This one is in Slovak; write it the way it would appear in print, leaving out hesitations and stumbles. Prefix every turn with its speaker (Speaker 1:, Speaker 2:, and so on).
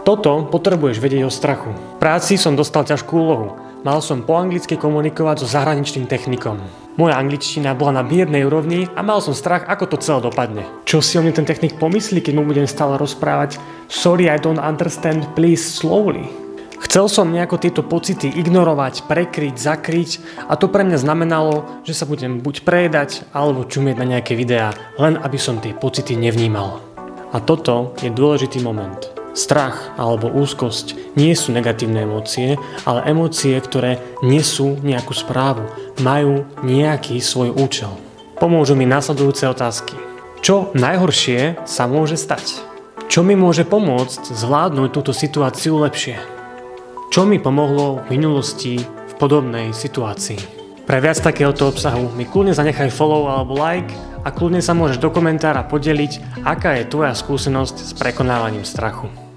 Speaker 1: toto potrebuješ vedieť o strachu. V práci som dostal ťažkú úlohu. Mal som po anglicky komunikovať so zahraničným technikom. Moja angličtina bola na biednej úrovni a mal som strach, ako to celé dopadne. Čo si o mne ten technik pomyslí, keď mu budem stále rozprávať "Sorry, I don't understand, please slowly". Chcel som nejako tieto pocity ignorovať, prekryť, zakryť a to pre mňa znamenalo, že sa budem buď prejedať alebo čumieť na nejaké videá, len aby som tie pocity nevnímal. A toto je dôležitý moment. Strach alebo úzkosť nie sú negatívne emócie, ale emócie, ktoré nesú nejakú správu, majú nejaký svoj účel. Pomôžu mi nasledujúce otázky. Čo najhoršie sa môže stať? Čo mi môže pomôcť zvládnuť túto situáciu lepšie? Čo mi pomohlo v minulosti v podobnej situácii? Pre viac takéhoto obsahu mi kľudne zanechaj follow alebo like a kľudne sa môžeš do komentára podeliť, aká je tvoja skúsenosť s prekonávaním strachu.